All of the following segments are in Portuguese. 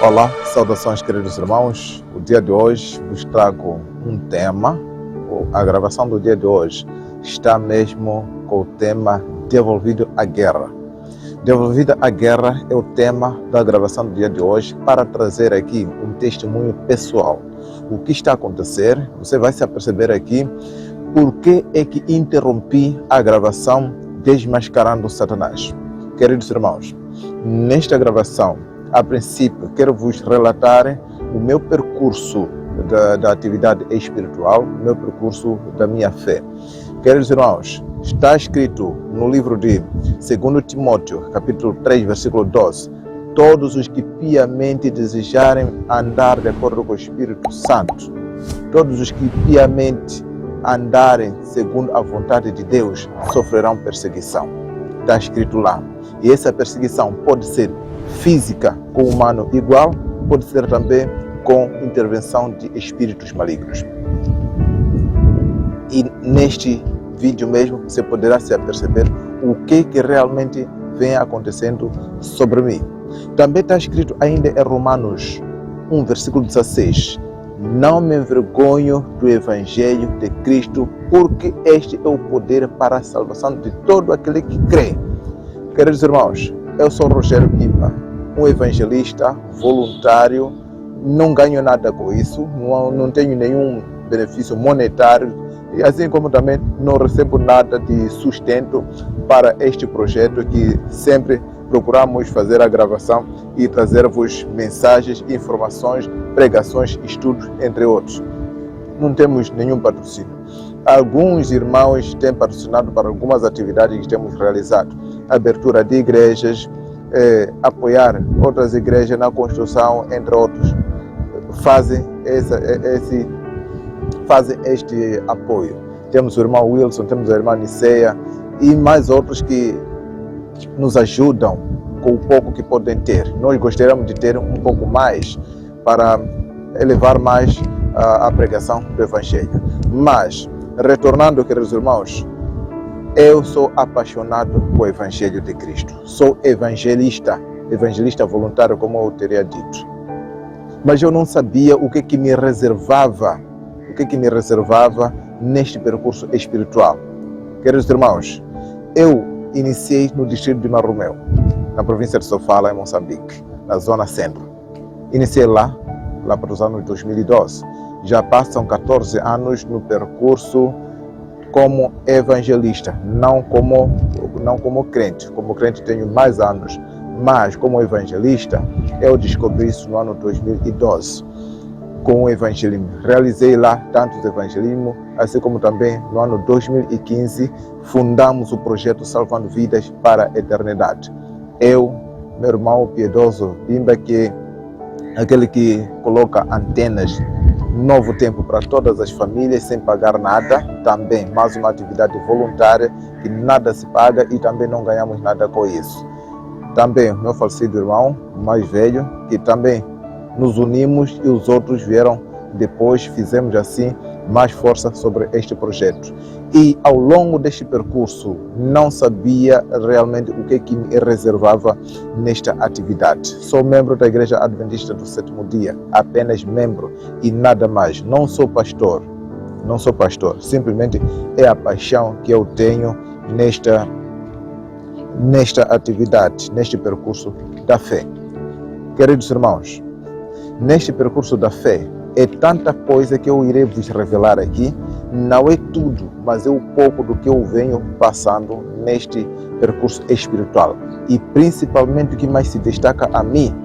Olá, saudações queridos irmãos. O dia de hoje vos trago um tema. A gravação do dia de hoje está mesmo com o tema Devolvido à Guerra. Devolvido à Guerra é o tema da gravação do dia de hoje, para trazer aqui um testemunho pessoal. O que está a acontecer, você vai se aperceber aqui por que é que interrompi a gravação desmascarando Satanás. Queridos irmãos, nesta gravação, a princípio, quero vos relatar o meu percurso da atividade espiritual, o meu percurso da minha fé. Queridos irmãos, está escrito no livro de 2 Timóteo, capítulo 3, versículo 12, todos os que piamente desejarem andar de acordo com o Espírito Santo, todos os que piamente andarem segundo a vontade de Deus, sofrerão perseguição. Está escrito lá. E essa perseguição pode ser física com o humano igual, pode ser também com intervenção de espíritos malignos. E neste vídeo mesmo você poderá se aperceber o que realmente vem acontecendo sobre mim. Também está escrito ainda em Romanos 1, versículo 16, não me envergonho do Evangelho de Cristo, porque este é o poder para a salvação de todo aquele que crê. Queridos irmãos, eu sou Rogério Pipa, um evangelista voluntário, não ganho nada com isso, não tenho nenhum benefício monetário, e assim como também não recebo nada de sustento para este projeto, que sempre procuramos fazer a gravação e trazer-vos mensagens, informações, pregações, estudos, entre outros. Não temos nenhum patrocínio. Alguns irmãos têm patrocinado para algumas atividades que temos realizado. Abertura de igrejas, apoiar outras igrejas na construção, entre outros. Fazem este apoio. Temos o irmão Wilson, temos a irmã Niceia e mais outros que nos ajudam com o pouco que podem ter. Nós gostaríamos de ter um pouco mais para elevar mais a pregação do Evangelho. Mas, retornando, queridos irmãos, eu sou apaixonado com o Evangelho de Cristo. Sou evangelista voluntário, como eu teria dito. Mas eu não sabia o que me reservava, neste percurso espiritual. Queridos irmãos, eu iniciei no distrito de Marromeu, na província de Sofala, em Moçambique, na zona centro. Iniciei lá para os anos 2012. Já passam 14 anos no percurso como evangelista, não como crente. Como crente tenho mais anos, mas como evangelista eu descobri isso no ano 2012 com o evangelismo. Realizei lá tantos evangelismos, assim como também no ano 2015 fundamos o projeto Salvando Vidas para a Eternidade. Eu, meu irmão piedoso Bimba, que é aquele que coloca antenas Novo Tempo para todas as famílias sem pagar nada, também mais uma atividade voluntária que nada se paga e também não ganhamos nada com isso. Também meu falecido irmão mais velho, que também nos unimos e os outros vieram depois, fizemos assim mais força sobre este projeto. E ao longo deste percurso não sabia realmente o que me reservava nesta atividade. Sou membro da Igreja Adventista do Sétimo Dia, apenas membro e nada mais. Não sou pastor, simplesmente é a paixão que eu tenho nesta atividade, neste percurso da fé. Queridos irmãos, neste percurso da fé, é tanta coisa que eu irei vos revelar aqui. Não é tudo, mas é um pouco do que eu venho passando neste percurso espiritual. E principalmente o que mais se destaca a mim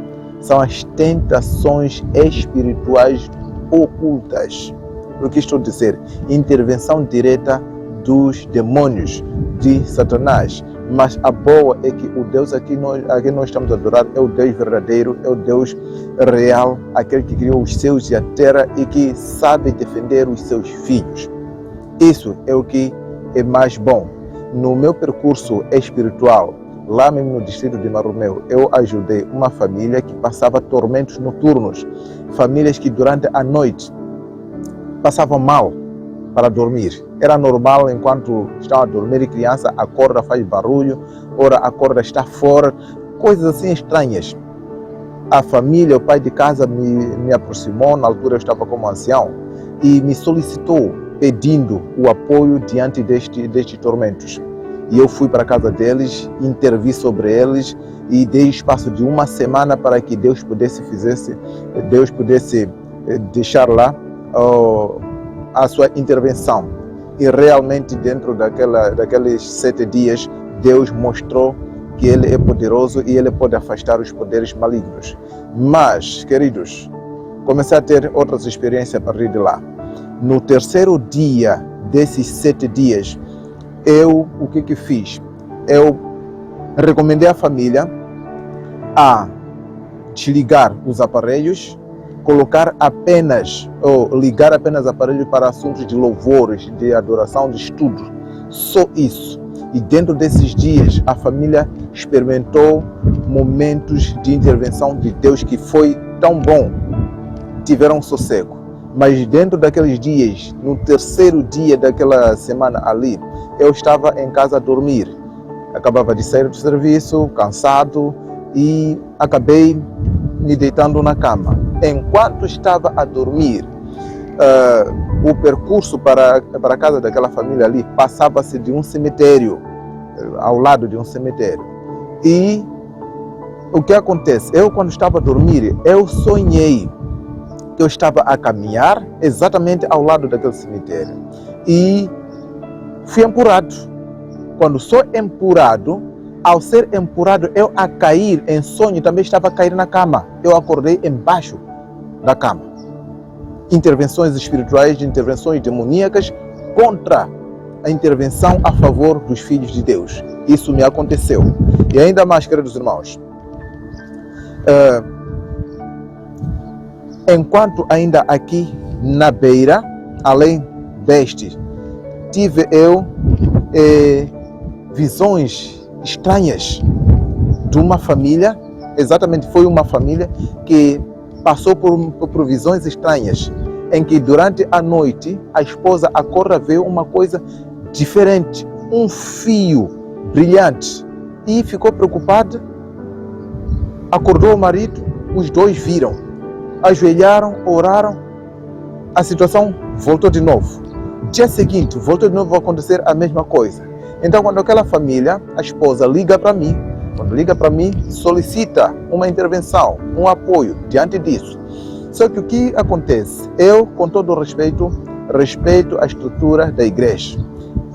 são as tentações espirituais ocultas. O que estou a dizer? Intervenção direta dos demônios, de Satanás. Mas a boa é que o Deus a quem nós estamos a adorar é o Deus verdadeiro, é o Deus real, aquele que criou os céus e a terra e que sabe defender os seus filhos. Isso é o que é mais bom. No meu percurso espiritual, lá mesmo no distrito de Marromeu, eu ajudei uma família que passava tormentos noturnos, famílias que durante a noite passavam mal para dormir. Era normal, enquanto estão a dormir, a criança acorda, faz barulho, ora acorda, está fora, coisas assim estranhas. A família, o pai de casa me aproximou, na altura eu estava como ancião, e me solicitou, pedindo o apoio diante destes tormentos. E eu fui para a casa deles, intervi sobre eles e dei espaço de uma semana para que Deus pudesse deixar lá a sua intervenção. E realmente dentro daqueles 7 dias, Deus mostrou que Ele é poderoso e Ele pode afastar os poderes malignos. Mas, queridos, comecei a ter outras experiências a partir de lá. No terceiro dia desses 7 dias, o que fiz? Eu recomendei à família a desligar os aparelhos, ligar apenas aparelhos para assuntos de louvores, de adoração, de estudo. Só isso. E dentro desses dias, a família experimentou momentos de intervenção de Deus que foi tão bom. Tiveram sossego. Mas dentro daqueles dias, no terceiro dia daquela semana ali, eu estava em casa a dormir. Acabava de sair do serviço, cansado, e acabei me deitando na cama. Enquanto estava a dormir, o percurso para a casa daquela família ali passava-se de um cemitério, ao lado de um cemitério. E o que acontece? Eu, quando estava a dormir, eu sonhei que eu estava a caminhar exatamente ao lado daquele cemitério. E fui empurrado. Quando sou empurrado, ao ser empurrado, eu a cair em sonho, também estava a cair na cama. Eu acordei embaixo da cama. Intervenções espirituais, intervenções demoníacas contra a intervenção a favor dos filhos de Deus. Isso me aconteceu. E ainda mais, queridos irmãos, enquanto ainda aqui na beira, além deste, tive eu visões estranhas de uma família. Exatamente, foi uma família que passou por visões estranhas, em que durante a noite a esposa acorda, vê uma coisa diferente, um fio brilhante, e ficou preocupada. Acordou o marido, os dois viram, ajoelharam, oraram, a situação voltou de novo. Dia seguinte, voltou de novo a acontecer a mesma coisa. Então, quando aquela família, a esposa liga para mim, quando liga para mim, solicita uma intervenção, um apoio diante disso. Só que o que acontece? Eu, com todo o respeito a estrutura da igreja.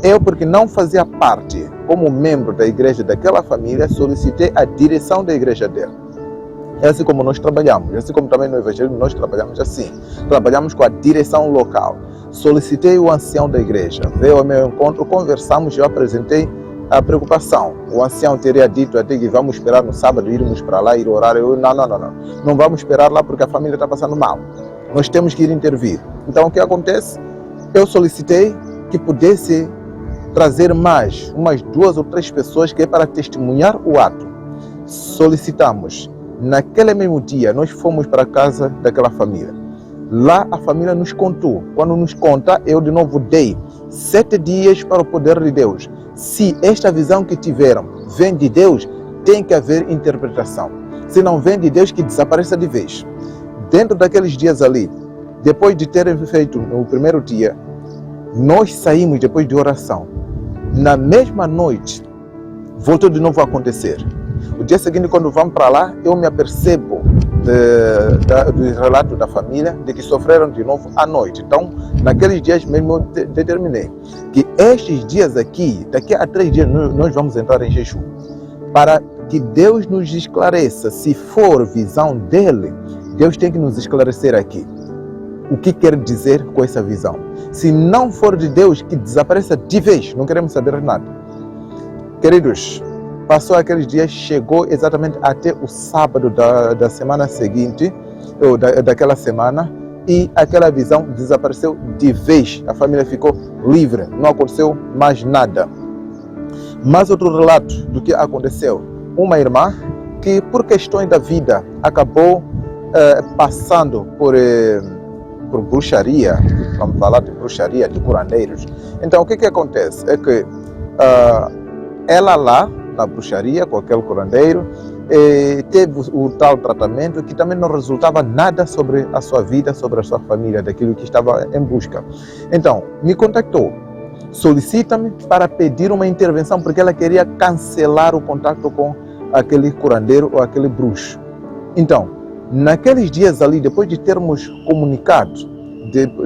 Eu, porque não fazia parte como membro da igreja daquela família, solicitei a direção da igreja dela. É assim como nós trabalhamos, assim como também no evangelho nós trabalhamos assim. Trabalhamos com a direção local. Solicitei o ancião da igreja, veio ao meu encontro, conversamos, eu apresentei a preocupação. O ancião teria dito até que vamos esperar no sábado, irmos para lá, ir orar. Eu, não vamos esperar lá porque a família está passando mal. Nós temos que ir intervir. Então, o que acontece? Eu solicitei que pudesse trazer mais, umas 2 ou 3 pessoas que é para testemunhar o ato. Solicitamos. Naquele mesmo dia, nós fomos para a casa daquela família. Lá a família nos contou. Quando nos conta, eu de novo dei 7 dias para o poder de Deus. Se esta visão que tiveram vem de Deus, tem que haver interpretação. Se não vem de Deus, que desapareça de vez. Dentro daqueles dias ali, depois de terem feito no primeiro dia, nós saímos depois de oração. Na mesma noite, voltou de novo a acontecer. O dia seguinte, quando vamos para lá, eu me apercebo do relato da família de que sofreram de novo à noite. Então, naqueles dias mesmo, eu determinei que estes dias aqui, daqui a 3 dias, nós vamos entrar em jejum. Para que Deus nos esclareça. Se for visão dele, Deus tem que nos esclarecer aqui. O que quer dizer com essa visão? Se não for de Deus, que desapareça de vez. Não queremos saber nada. Queridos, passou aqueles dias, chegou exatamente até o sábado da semana seguinte, ou daquela semana, e aquela visão desapareceu de vez. A família ficou livre, não aconteceu mais nada. Mais outro relato do que aconteceu. Uma irmã que, por questões da vida, acabou passando por bruxaria, vamos falar de bruxaria, de curandeiros. Então, o que acontece? É que ela lá, na bruxaria, com aquele curandeiro, teve o tal tratamento que também não resultava nada sobre a sua vida, sobre a sua família, daquilo que estava em busca. Então, me contactou, solicita-me para pedir uma intervenção, porque ela queria cancelar o contato com aquele curandeiro ou aquele bruxo. Então, naqueles dias ali, depois de termos comunicado,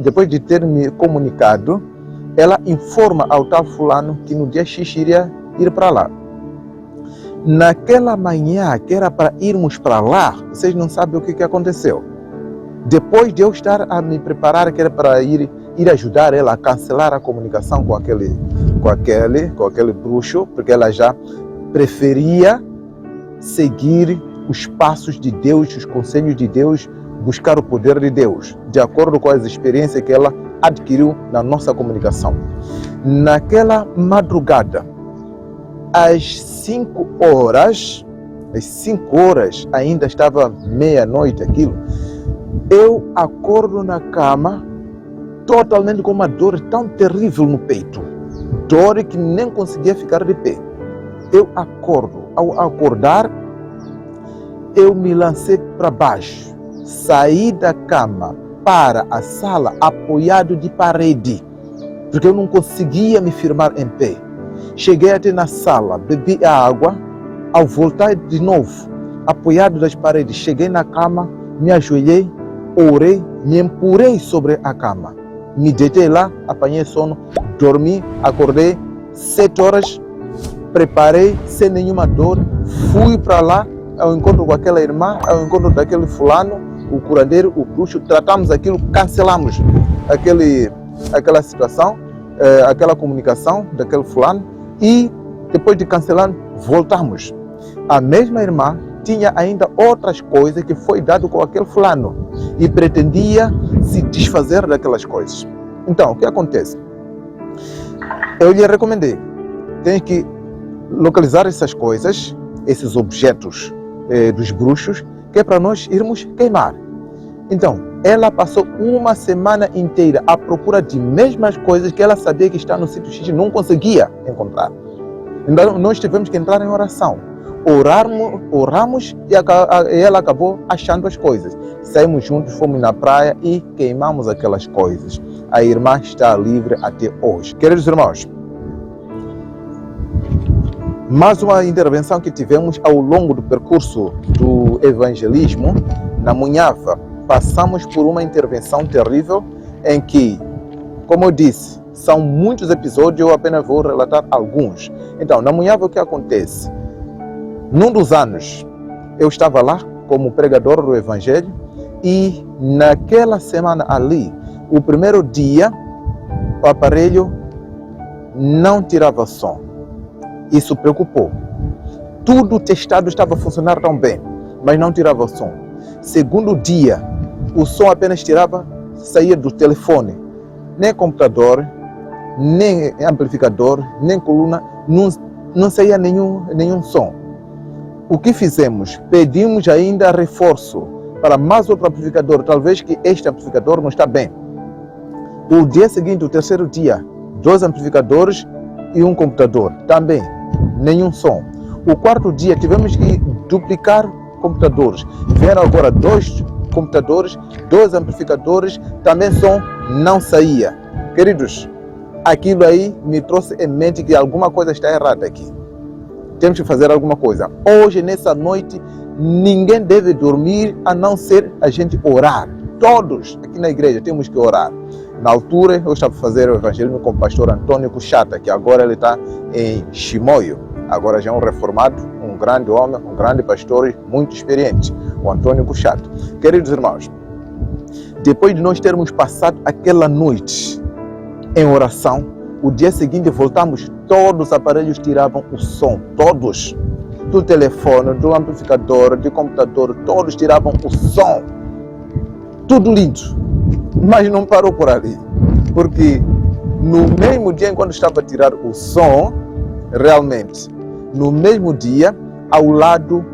depois de ter me comunicado, ela informa ao tal fulano que no dia X iria ir para lá. Naquela manhã que era para irmos para lá, vocês não sabem o que aconteceu. Depois de eu estar a me preparar, que era para ir ajudar ela a cancelar a comunicação com aquele bruxo, porque ela já preferia seguir os passos de Deus, os conselhos de Deus, buscar o poder de Deus, de acordo com as experiências que ela adquiriu na nossa comunicação. Naquela madrugada, às 5 horas, ainda estava meia-noite aquilo, eu acordo na cama totalmente com uma dor tão terrível no peito, dor que nem conseguia ficar de pé. Eu acordo, ao acordar, eu me lancei para baixo, saí da cama para a sala apoiado de parede, porque eu não conseguia me firmar em pé. Cheguei até na sala, bebi a água, ao voltar de novo, apoiado das paredes, cheguei na cama, me ajoelhei, orei, me empurrei sobre a cama. Me deitei lá, apanhei sono, dormi, acordei, 7 horas, preparei sem nenhuma dor, fui para lá, ao encontro com aquela irmã, ao encontro daquele fulano, o curandeiro, o bruxo, tratamos aquilo, cancelamos aquela situação, aquela comunicação daquele fulano e depois de cancelar, voltamos. A mesma irmã tinha ainda outras coisas que foi dado com aquele fulano e pretendia se desfazer daquelas coisas. Então, o que acontece? Eu lhe recomendei, tem que localizar essas coisas, esses objetos dos bruxos, que é para nós irmos queimar. Então, ela passou uma semana inteira à procura de mesmas coisas que ela sabia que está no sítio X e não conseguia encontrar. Então, nós tivemos que entrar em oração. Oramos e ela acabou achando as coisas. Saímos juntos, fomos na praia e queimamos aquelas coisas. A irmã está livre até hoje. Queridos irmãos, mais uma intervenção que tivemos ao longo do percurso do evangelismo na Munhava. Passamos por uma intervenção terrível em que, como eu disse, são muitos episódios, eu apenas vou relatar alguns. Então, na Munhava o que acontece? Num dos anos, eu estava lá como pregador do Evangelho e naquela semana ali, o primeiro dia, o aparelho não tirava som. Isso preocupou. Tudo testado estava a funcionar tão bem, mas não tirava som. Segundo dia, o som apenas saía do telefone. Nem computador, nem amplificador, nem coluna, não saía nenhum som. O que fizemos? Pedimos ainda reforço para mais outro amplificador, talvez que este amplificador não está bem. O dia seguinte, o terceiro dia, 2 amplificadores e um computador, também nenhum som. O quarto dia tivemos que duplicar computadores. Vieram agora 2 computadores, 2 amplificadores, também som não saía. Queridos, aquilo aí me trouxe em mente que alguma coisa está errada aqui. Temos que fazer alguma coisa. Hoje, nessa noite, ninguém deve dormir a não ser a gente orar. Todos aqui na igreja temos que orar. Na altura, eu estava fazendo o evangelismo com o pastor Antônio Cuchata, que agora ele está em Chimoio. Agora já é um reformado, um grande homem, um grande pastor, muito experiente, o Antônio Cuchata. Queridos irmãos, depois de nós termos passado aquela noite em oração, o dia seguinte voltamos, todos os aparelhos tiravam o som, todos. Do telefone, do amplificador, do computador, todos tiravam o som. Tudo lindo. Mas não parou por ali. Porque no mesmo dia, enquanto estava a tirar o som, realmente, no mesmo dia, ao lado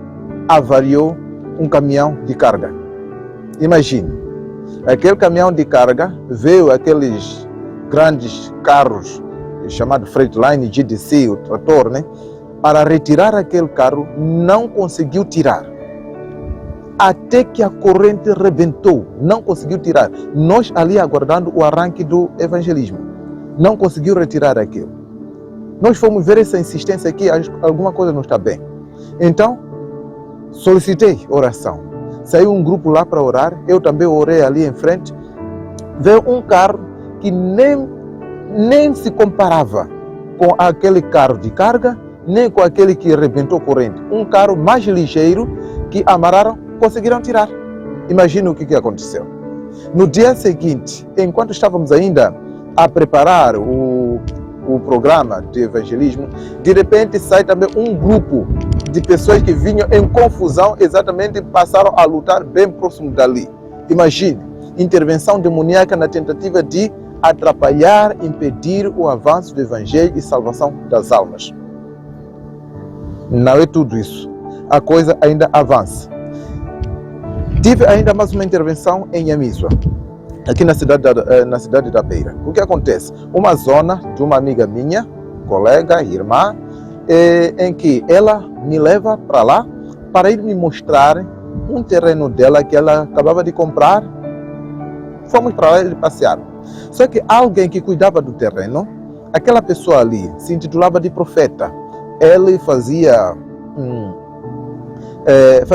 avariou um caminhão de carga. Imagine, aquele caminhão de carga veio aqueles grandes carros chamados Freightliner, GDC, o trator, né? Para retirar aquele carro, não conseguiu tirar. Até que a corrente rebentou, não conseguiu tirar. Nós ali aguardando o arranque do evangelismo, não conseguiu retirar aquilo. Nós fomos ver essa insistência aqui, alguma coisa não está bem. Então, solicitei oração. Saiu um grupo lá para orar, eu também orei ali em frente. Veio um carro que nem se comparava com aquele carro de carga, nem com aquele que arrebentou corrente. Um carro mais ligeiro que amarraram, conseguiram tirar. Imagina o que aconteceu. No dia seguinte, enquanto estávamos ainda a preparar o programa de evangelismo, de repente sai também um grupo de pessoas que vinham em confusão, exatamente passaram a lutar bem próximo dali. Imagine, intervenção demoníaca na tentativa de atrapalhar, impedir o avanço do evangelho e salvação das almas. Não é tudo isso. A coisa ainda avança. Tive ainda mais uma intervenção em Nyamizwa, aqui na cidade da Beira. O que acontece? Uma zona de uma amiga minha, colega, irmã, em que ela me leva para lá para ir me mostrar um terreno dela que ela acabava de comprar. Fomos para lá e passear. Só que alguém que cuidava do terreno, aquela pessoa ali se intitulava de profeta. Ele fazia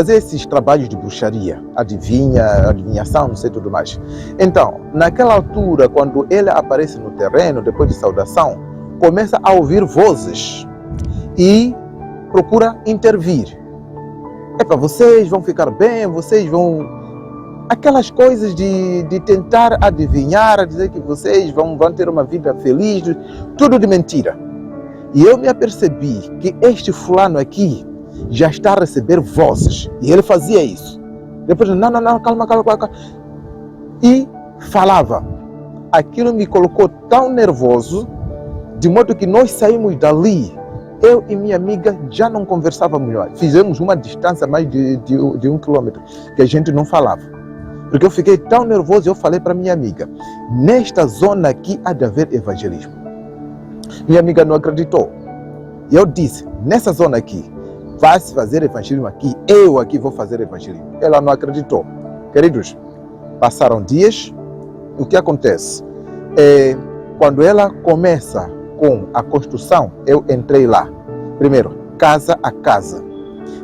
esses trabalhos de bruxaria, adivinhação, não sei tudo mais. Então, naquela altura, quando ele aparece no terreno, depois de saudação, começa a ouvir vozes e procura intervir. Vocês vão ficar bem, vocês vão... Aquelas coisas de tentar adivinhar, dizer que vocês vão ter uma vida feliz, tudo de mentira. E eu me apercebi que este fulano aqui já está a receber vozes. E ele fazia isso. Depois, não, calma. E falava. Aquilo me colocou tão nervoso, de modo que nós saímos dali. Eu e minha amiga já não conversávamos mais. Fizemos uma distância mais de 1 quilômetro, que a gente não falava. Porque eu fiquei tão nervoso, eu falei para minha amiga, nesta zona aqui há de haver evangelismo. Minha amiga não acreditou. E eu disse, nessa zona aqui, vai se fazer evangelismo aqui, eu aqui vou fazer evangelismo. Ela não acreditou. Queridos, passaram dias, o que acontece? Quando ela começa com a construção, eu entrei lá. Primeiro, casa a casa.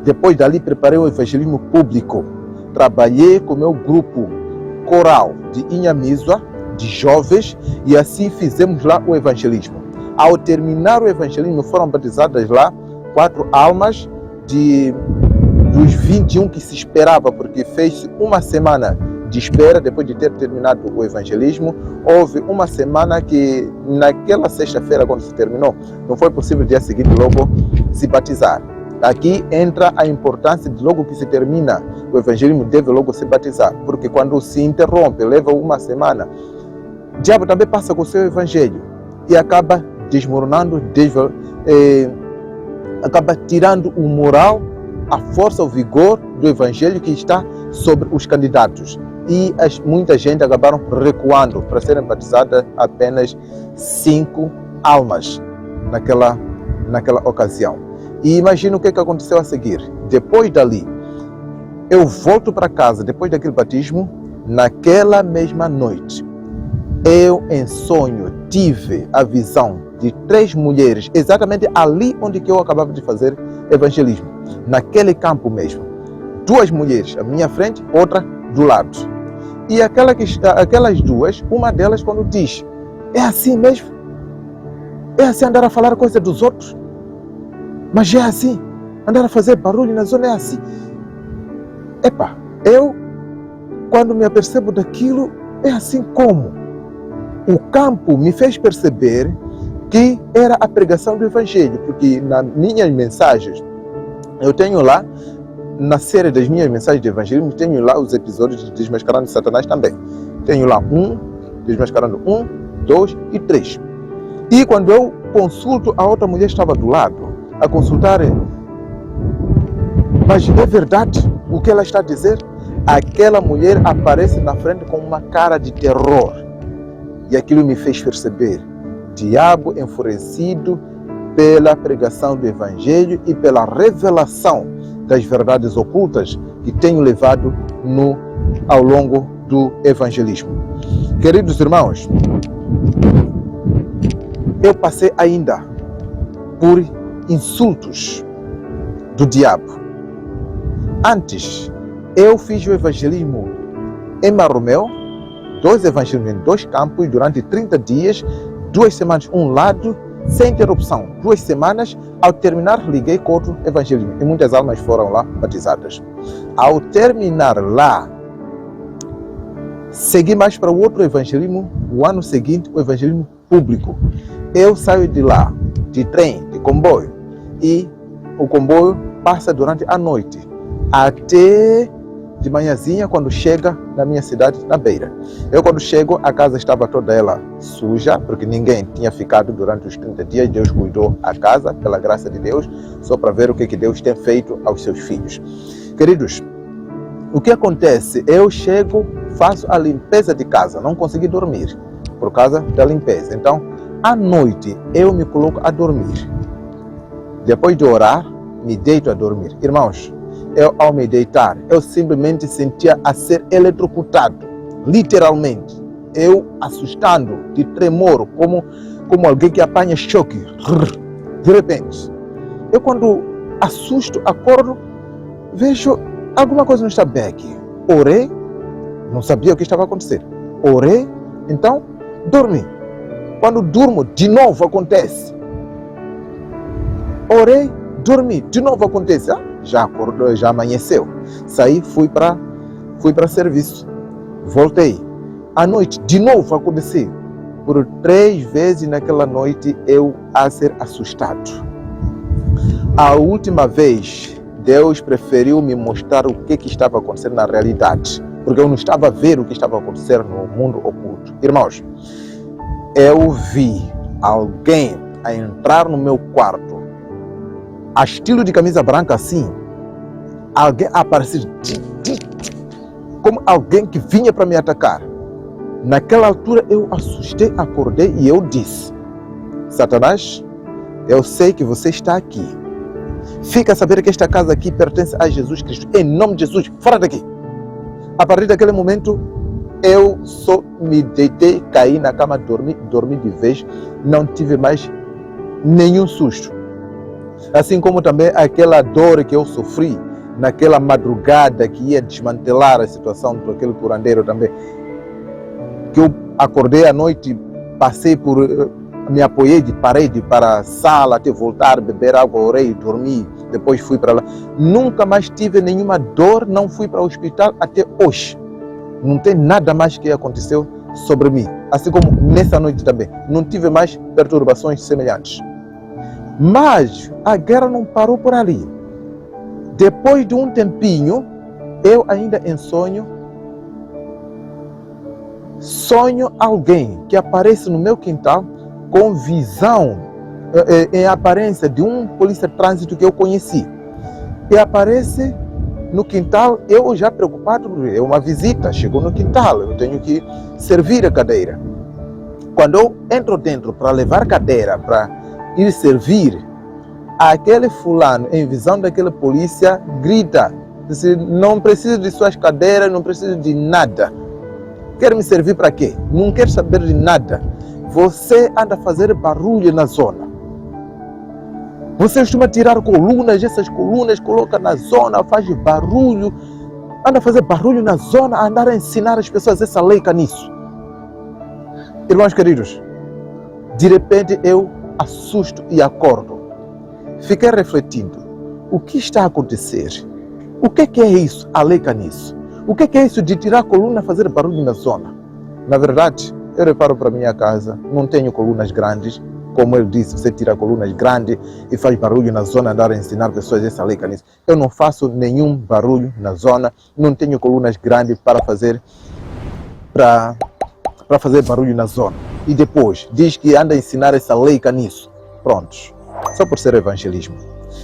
Depois dali, preparei o evangelismo público. Trabalhei com o meu grupo coral de Nyamizwa, de jovens, e assim fizemos lá o evangelismo. Ao terminar o evangelismo, foram batizadas lá 4 almas dos 21 que se esperava, porque fez uma semana de espera depois de ter terminado o evangelismo. Houve uma semana que, naquela sexta-feira, quando se terminou, não foi possível dia seguinte logo se batizar. Aqui entra a importância de logo que se termina o evangelismo, deve logo se batizar, porque quando se interrompe, leva uma semana, o diabo também passa com o seu evangelho e acaba desmoronando, acaba tirando o moral, a força, o vigor do evangelho que está sobre os candidatos. E muita gente acabaram recuando para serem batizadas apenas 5 almas naquela ocasião. E imagina o que aconteceu a seguir. Depois dali, eu volto para casa, depois daquele batismo, naquela mesma noite, eu em sonho tive a visão de 3 mulheres, exatamente ali onde eu acabava de fazer evangelismo, naquele campo mesmo. 2 mulheres à minha frente, outra do lado. E aquelas 2, uma delas quando diz, é assim mesmo? É assim andar a falar coisa dos outros? Mas é assim, andar a fazer barulho na zona é assim. Eu, quando me apercebo daquilo, é assim como? O campo me fez perceber que era a pregação do Evangelho, porque nas minhas mensagens, eu tenho lá, na série das minhas mensagens de evangelismo, tenho lá os episódios de Desmascarando Satanás também. Tenho lá Desmascarando 1, 2 e 3. E quando eu consulto, a outra mulher estava do lado, a consultar. Mas é verdade o que ela está a dizer? Aquela mulher aparece na frente com uma cara de terror. E aquilo me fez perceber. Diabo enfurecido pela pregação do Evangelho e pela revelação das verdades ocultas que tenho levado ao longo do evangelismo. Queridos irmãos, eu passei ainda por insultos do diabo. Antes, eu fiz o evangelismo em Marromeu, 2 evangelismos em 2 campos, durante 30 dias, 2 semanas, um lado, sem interrupção. 2 semanas, ao terminar, liguei com outro evangelismo. E muitas almas foram lá batizadas. Ao terminar lá, segui mais para o outro evangelismo, o ano seguinte, o evangelismo público. Eu saio de lá, de trem, de comboio, e o comboio passa durante a noite, até de manhãzinha, quando chega na minha cidade, na Beira. Eu, quando chego, a casa estava toda ela suja, porque ninguém tinha ficado durante os 30 dias. Deus cuidou a casa, pela graça de Deus, só para ver o que Deus tem feito aos seus filhos. Queridos, o que acontece? Eu chego, faço a limpeza de casa, não consegui dormir por causa da limpeza. Então, à noite, eu me coloco a dormir. Depois de orar, me deito a dormir. Irmãos, ao me deitar, eu simplesmente sentia a ser eletrocutado, literalmente. Eu assustando, de tremor, como alguém que apanha choque. De repente, eu quando assusto, acordo, vejo alguma coisa não está bem aqui. Orei, não sabia o que estava acontecendo. Orei, então dormi. Quando durmo, de novo acontece. Orei, dormi, de novo acontece. Já acordou, já amanheceu. Saí, fui para serviço. Voltei. À noite, de novo aconteceu. Por 3 vezes naquela noite eu a ser assustado. A última vez, Deus preferiu me mostrar o que estava acontecendo na realidade. Porque eu não estava a ver o que estava acontecendo no mundo oculto. Irmãos, eu vi alguém a entrar no meu quarto, a estilo de camisa branca assim, alguém aparecer como alguém que vinha para me atacar. Naquela altura eu assustei, acordei e eu disse: Satanás, eu sei que você está aqui. Fica a saber que esta casa aqui pertence a Jesus Cristo. Em nome de Jesus, fora daqui. A partir daquele momento, eu só me deitei, caí na cama, dormi de vez, não tive mais nenhum susto. Assim como também aquela dor que eu sofri naquela madrugada que ia desmantelar a situação do aquele curandeiro também. Que eu acordei à noite, passei me apoiei de parede para a sala, até voltar, beber água, orei, dormi, depois fui para lá. Nunca mais tive nenhuma dor, não fui para o hospital até hoje. Não tem nada mais que aconteceu sobre mim. Assim como nessa noite também. Não tive mais perturbações semelhantes. Mas a guerra não parou por ali. Depois de um tempinho, eu ainda em sonho alguém que aparece no meu quintal com visão, em aparência de um polícia de trânsito que eu conheci. E aparece no quintal, eu já preocupado, é uma visita, chegou no quintal, eu tenho que servir a cadeira. Quando eu entro dentro para levar a cadeira, para ir servir, aquele fulano, em visão daquele polícia, grita: não preciso de suas cadeiras, não preciso de nada. Quer me servir para quê? Não quero saber de nada. Você anda a fazer barulho na zona. Você costuma tirar colunas, essas colunas coloca na zona, faz barulho, anda a fazer barulho na zona, andar a ensinar as pessoas essa lei nisso. Irmãos queridos, de repente eu assusto e acordo. Fiquei refletindo, o que está a acontecer? O que é isso, a lei nisso? O que é isso de tirar a coluna e fazer barulho na zona? Na verdade, eu reparo para minha casa, não tenho colunas grandes. Como ele disse, você tira colunas grandes e faz barulho na zona, andar a ensinar pessoas essa lei nisso. Eu não faço nenhum barulho na zona, não tenho colunas grandes para fazer barulho na zona. E depois, diz que anda a ensinar essa lei nisso. prontos, só por ser evangelismo.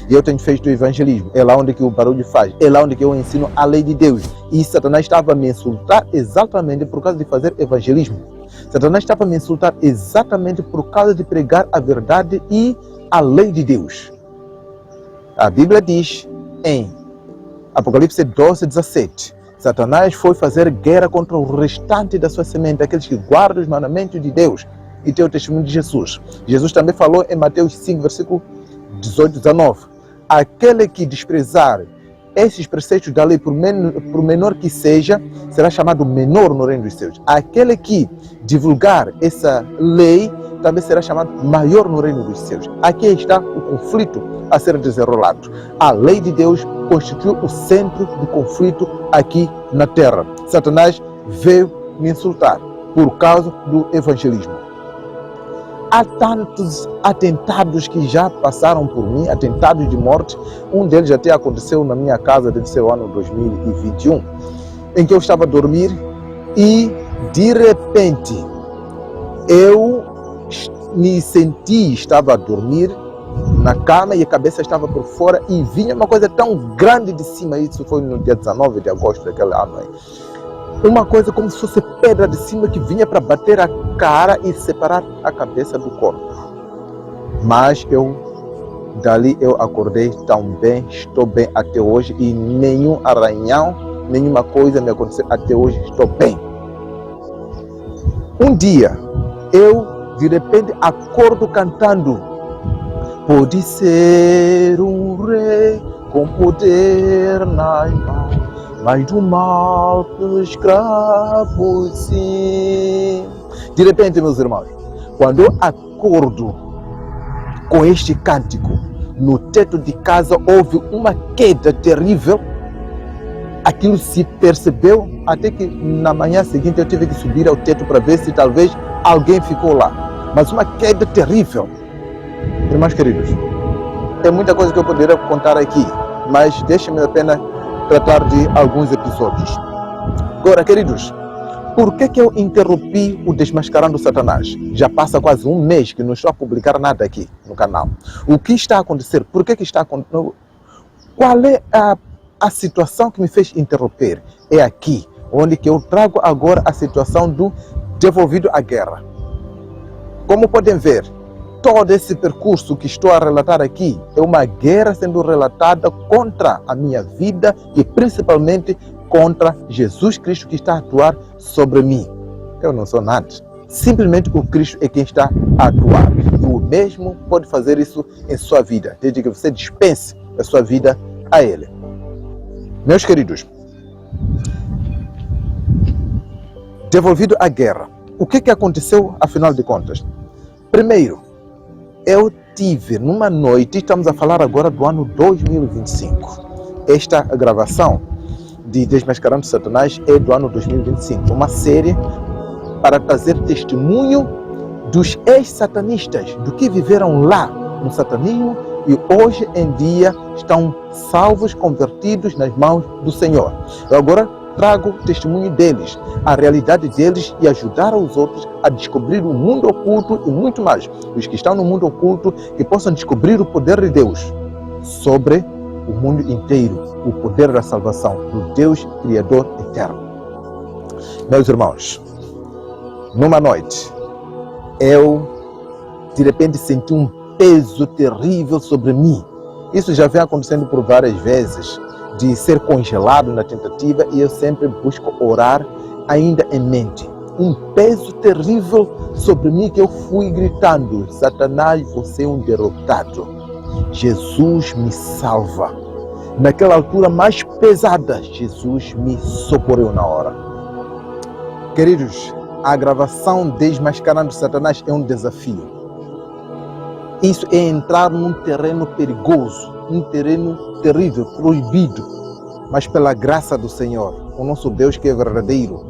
E eu tenho feito o evangelismo, é lá onde que o barulho faz, é lá onde que eu ensino a lei de Deus. E Satanás estava a me insultar exatamente por causa de fazer evangelismo. Satanás estava a me insultar exatamente por causa de pregar a verdade e a lei de Deus. A Bíblia diz em Apocalipse 12:17, Satanás foi fazer guerra contra o restante da sua semente, aqueles que guardam os mandamentos de Deus e têm o testemunho de Jesus. Jesus também falou em Mateus 5, versículo 18-19, aquele que desprezar esses preceitos da lei, por menor que seja, será chamado menor no reino dos céus. Aquele que divulgar essa lei também será chamado maior no reino dos céus. Aqui está o conflito a ser desenrolado. A lei de Deus constituiu o centro do conflito aqui na terra. Satanás veio me insultar por causa do evangelismo. Há tantos atentados que já passaram por mim, atentados de morte. Um deles até aconteceu na minha casa desde o ano 2021, em que eu estava a dormir e, de repente, eu me senti, estava a dormir na cama e a cabeça estava por fora e vinha uma coisa tão grande de cima. Isso foi no dia 19 de agosto daquele ano. Uma coisa como se fosse pedra de cima que vinha para bater a cara e separar a cabeça do corpo. Mas dali eu acordei tão bem, estou bem até hoje e nenhum arranhão, nenhuma coisa me aconteceu até hoje, estou bem. Um dia, eu de repente acordo cantando: pode ser um rei com poder nas mãos, mas do mal pelos escravos, sim. De repente, meus irmãos, quando eu acordo com este cântico, no teto de casa houve uma queda terrível. Aquilo se percebeu até que na manhã seguinte eu tive que subir ao teto para ver se talvez alguém ficou lá. Mas uma queda terrível. Irmãos queridos, tem muita coisa que eu poderia contar aqui, mas deixe-me apenas tratar de alguns episódios. Agora, queridos, por que eu interrompi o Desmascarando Satanás? Já passa quase um mês que não estou a publicar nada aqui no canal. O que está a acontecer? Por que está acontecendo? Qual é a situação que me fez interromper? É aqui, onde que eu trago agora a situação do devolvido à guerra. Como podem ver, todo esse percurso que estou a relatar aqui é uma guerra sendo relatada contra a minha vida e principalmente contra Jesus Cristo que está a atuar sobre mim. Eu não sou nada. Simplesmente o Cristo é quem está a atuar. E o mesmo pode fazer isso em sua vida, desde que você dispense a sua vida a Ele. Meus queridos, devolvido à guerra, o que aconteceu afinal de contas? Primeiro, eu tive numa noite, estamos a falar agora do ano 2025. Esta gravação de Desmascarando Satanás é do ano 2025. Uma série para trazer testemunho dos ex-satanistas, do que viveram lá no satanismo e hoje em dia estão salvos, convertidos nas mãos do Senhor. Eu agora trago o testemunho deles, a realidade deles e ajudar os outros a descobrir o mundo oculto e muito mais. Os que estão no mundo oculto que possam descobrir o poder de Deus sobre o mundo inteiro, o poder da salvação do Deus Criador eterno. Meus irmãos, numa noite, eu de repente senti um peso terrível sobre mim. Isso já vem acontecendo por várias vezes, de ser congelado na tentativa, e eu sempre busco orar ainda em mente. Um peso terrível sobre mim que eu fui gritando: Satanás, você é um derrotado. Jesus me salva. Naquela altura mais pesada, Jesus me socorreu na hora. Queridos, a gravação Desmascarando Satanás é um desafio. Isso é entrar num terreno perigoso, um terreno terrível, proibido. Mas pela graça do Senhor, o nosso Deus que é verdadeiro,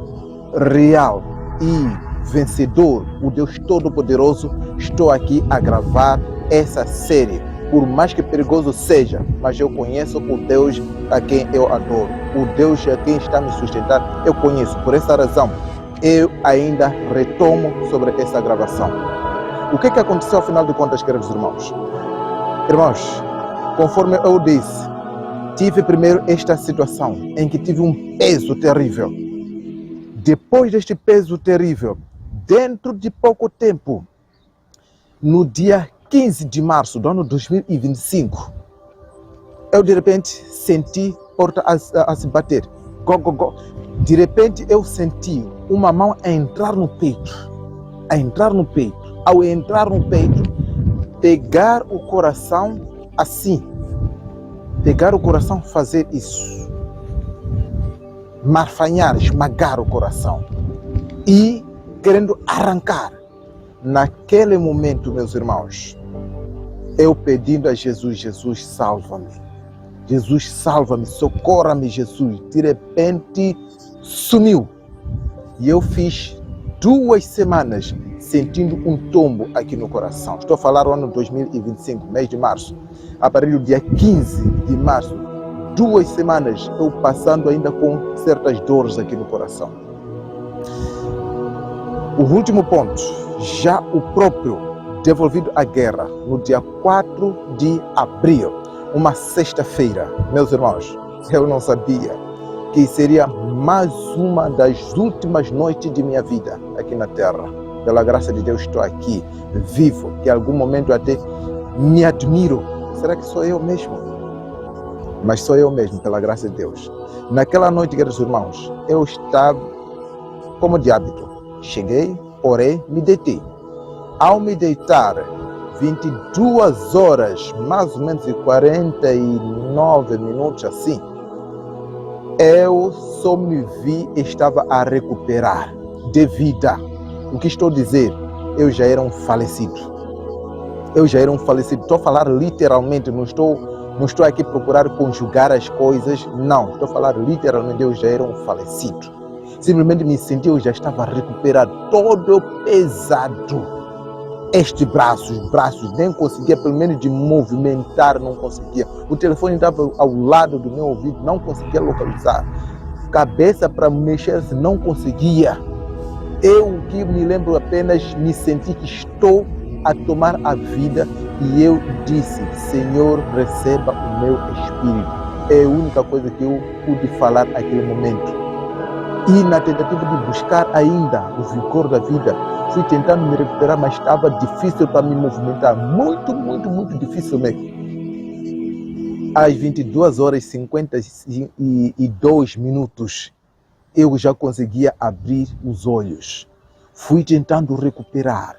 real e vencedor, o Deus Todo-Poderoso, estou aqui a gravar essa série. Por mais que perigoso seja, mas eu conheço o Deus a quem eu adoro. O Deus a quem está me sustentar, eu conheço. Por essa razão, eu ainda retomo sobre essa gravação. O que aconteceu, afinal de contas, queridos irmãos? Irmãos, conforme eu disse, tive primeiro esta situação em que tive um peso terrível. Depois deste peso terrível, dentro de pouco tempo, no dia 15 de março do ano 2025, eu de repente senti porta a se bater. Go, go, go. De repente eu senti uma mão a entrar no peito. Ao entrar no peito, pegar o coração assim. Pegar o coração, fazer isso. Marfanhar, esmagar o coração. E querendo arrancar. Naquele momento, meus irmãos, eu pedindo a Jesus, Jesus, salva-me. Jesus, salva-me, socorra-me, Jesus. De repente, sumiu. E eu fiz 2 semanas sentindo um tombo aqui no coração. Estou a falar do ano 2025, mês de março. A partir do dia 15 de março, 2 semanas eu passando ainda com certas dores aqui no coração. O último ponto, já o próprio devolvido à guerra, no dia 4 de abril, uma sexta-feira. Meus irmãos, eu não sabia que seria mais uma das últimas noites de minha vida aqui na Terra. Pela graça de Deus estou aqui, vivo, que em algum momento até me admiro. Será que sou eu mesmo? Mas sou eu mesmo, pela graça de Deus. Naquela noite, queridos irmãos, eu estava como de hábito. Cheguei, orei, me deitei. Ao me deitar, 22 horas, mais ou menos 49 minutos assim, eu só me vi, estava a recuperar de vida. O que estou a dizer? Eu já era um falecido. Estou a falar literalmente, não estou aqui a procurar conjugar as coisas, não. Estou a falar literalmente, eu já era um falecido. Simplesmente me senti, eu já estava a recuperar, todo pesado. Os braços, nem conseguia, pelo menos de movimentar, não conseguia. O telefone estava ao lado do meu ouvido, não conseguia localizar. Cabeça para mexer, não conseguia. Eu que me lembro apenas, me senti que estou a tomar a vida e eu disse, Senhor, receba o meu espírito. É a única coisa que eu pude falar naquele momento. E na tentativa de buscar ainda o vigor da vida, fui tentando me recuperar, mas estava difícil para me movimentar. Muito, muito, muito difícil mesmo. Às 22 horas e 52 minutos, eu já conseguia abrir os olhos. Fui tentando recuperar,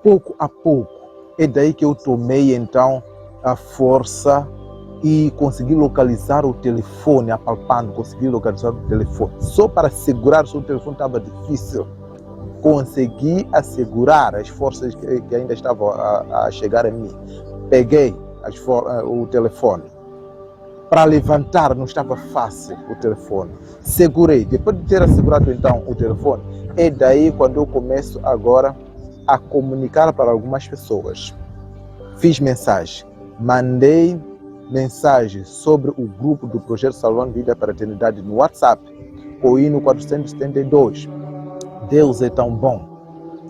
pouco a pouco. É daí que eu tomei então a força e consegui localizar o telefone, apalpando, consegui localizar o telefone. Só para segurar o telefone estava difícil. Consegui assegurar as forças que ainda estavam a chegar a mim. Peguei o telefone. Para levantar não estava fácil o telefone. Segurei. Depois de ter assegurado então o telefone, é daí quando eu começo agora a comunicar para algumas pessoas. Fiz mensagem. Mandei mensagem sobre o grupo do Projeto Salvando Vida para a Eternidade no WhatsApp, com o hino 472. Deus é tão bom.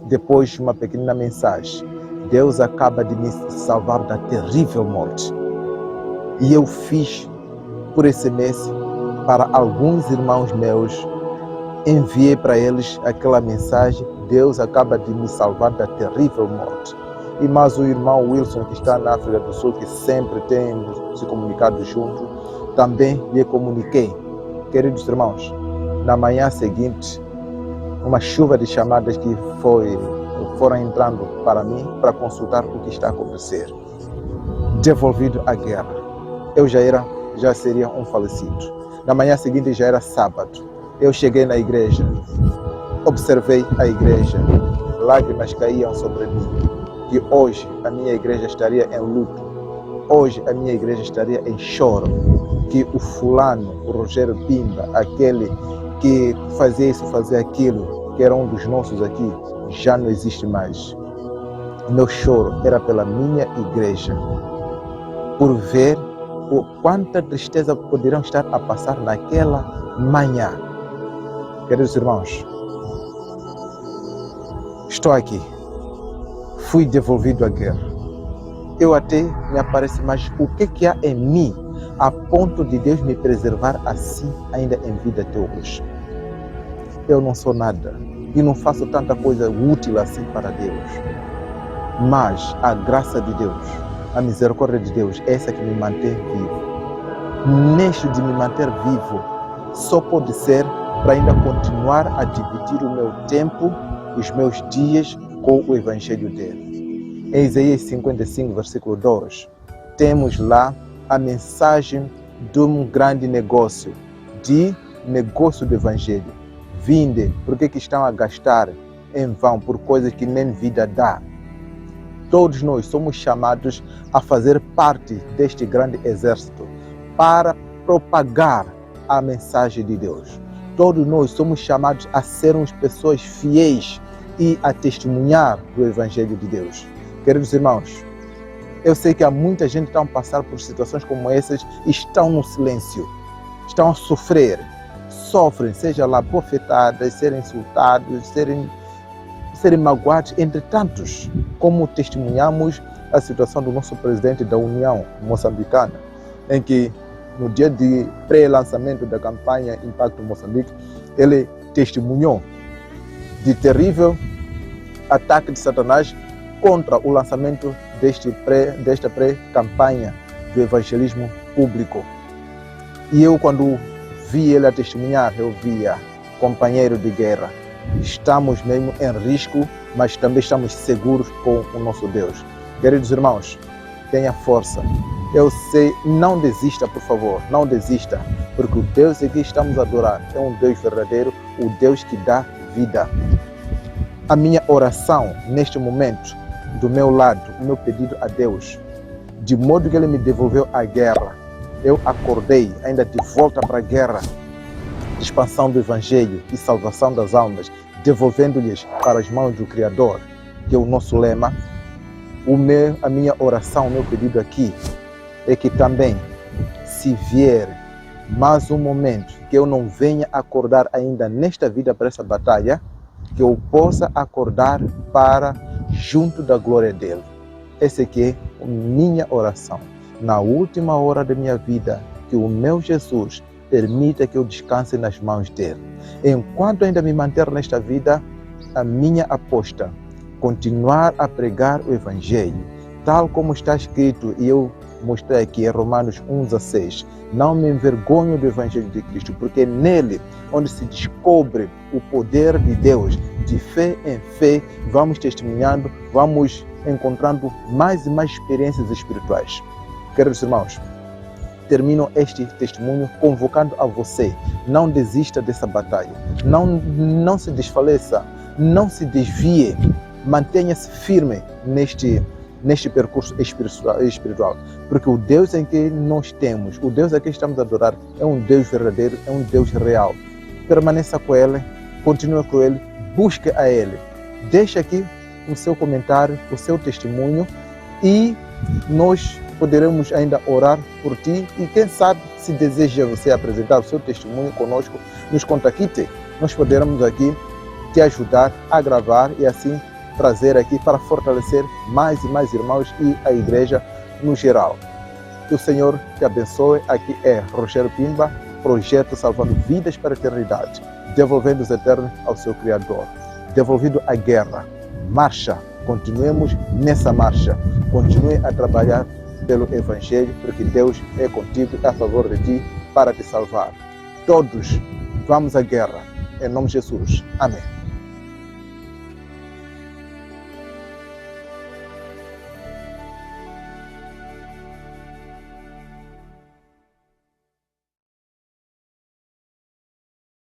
Depois uma pequena mensagem. Deus acaba de me salvar da terrível morte. E eu fiz por SMS para alguns irmãos meus. Enviei para eles aquela mensagem. Deus acaba de me salvar da terrível morte. E mais o irmão Wilson, que está na África do Sul, que sempre tem se comunicado junto, também lhe comuniquei. Queridos irmãos, na manhã seguinte, uma chuva de chamadas que foram entrando para mim para consultar o que está a acontecer. Devolvido à guerra. Eu já seria um falecido. Na manhã seguinte já era sábado. Eu cheguei na igreja, observei a igreja, lágrimas caíam sobre mim. Que hoje a minha igreja estaria em luto, hoje a minha igreja estaria em choro, que o fulano, o Rogério Pimba, aquele que fazia isso, fazia aquilo, que era um dos nossos aqui, já não existe mais. Meu choro era pela minha igreja, por ver quanta tristeza poderiam estar a passar naquela manhã. Queridos irmãos, estou aqui. fui devolvido à guerra. Eu até me aparece, mas o que há em mim a ponto de Deus me preservar assim ainda em vida até hoje? Eu não sou nada e não faço tanta coisa útil assim para Deus. Mas a graça de Deus, a misericórdia de Deus, é essa que me mantém vivo. Neste de me manter vivo, só pode ser para ainda continuar a dividir o meu tempo, os meus dias com o Evangelho dele. Em Isaías 55, versículo 2, temos lá a mensagem de um grande negócio, de negócio do Evangelho. Vinde, porque que estão a gastar em vão por coisas que nem vida dá? Todos nós somos chamados a fazer parte deste grande exército para propagar a mensagem de Deus. Todos nós somos chamados a sermos pessoas fiéis e a testemunhar do Evangelho de Deus. Queridos irmãos, eu sei que há muita gente que está a passar por situações como essas e estão no silêncio, estão a sofrer, sofrem, seja lá bofetadas, serem insultados, serem magoados, entre tantos, como testemunhamos a situação do nosso presidente da União Moçambicana, em que no dia de pré-lançamento da campanha Impacto Moçambique, ele testemunhou de terrível ataque de Satanás contra o lançamento desta pré-campanha do evangelismo público. E eu, quando vi ele a testemunhar, eu via companheiro de guerra. Estamos mesmo em risco, mas também estamos seguros com o nosso Deus. Queridos irmãos, tenha força. Eu sei, não desista, por favor, não desista, porque o Deus que estamos a adorar é um Deus verdadeiro, o Deus que dá vida. A minha oração neste momento, do meu lado, o meu pedido a Deus, de modo que Ele me devolveu à guerra, eu acordei ainda de volta para a guerra, de expansão do Evangelho e salvação das almas, devolvendo-lhes para as mãos do Criador, que é o nosso lema. A minha oração, o meu pedido aqui, é que também, se vier mais um momento que eu não venha acordar ainda nesta vida para essa batalha, que eu possa acordar para junto da glória dele. Essa aqui é a minha oração. Na última hora da minha vida, que o meu Jesus permita que eu descanse nas mãos dele. Enquanto ainda me manter nesta vida, a minha aposta, continuar a pregar o Evangelho, tal como está escrito, e eu mostrei aqui em Romanos 1,16. Não me envergonho do Evangelho de Cristo, porque é nele onde se descobre o poder de Deus. De fé em fé, vamos testemunhando, vamos encontrando mais e mais experiências espirituais. Queridos irmãos, termino este testemunho convocando a você. Não desista dessa batalha. Não se desfaleça, não se desvie. Mantenha-se firme neste percurso espiritual, porque o Deus em que nós temos, o Deus a que estamos a adorar, é um Deus verdadeiro, é um Deus real. Permaneça com Ele, continue com Ele, busque a Ele. Deixe aqui o seu comentário, o seu testemunho, e nós poderemos ainda orar por ti. E quem sabe, se deseja você apresentar o seu testemunho conosco, nos contacte. Nós poderemos aqui te ajudar a gravar e assim trazer aqui para fortalecer mais e mais irmãos e a igreja no geral. Que o Senhor te abençoe. Aqui é Rogério Pimba, projeto salvando vidas para a eternidade, devolvendo os eternos ao seu Criador. Devolvido à guerra, marcha, continuemos nessa marcha, continue a trabalhar pelo Evangelho, porque Deus é contigo, é a favor de ti, para te salvar. Todos vamos à guerra, em nome de Jesus. Amém.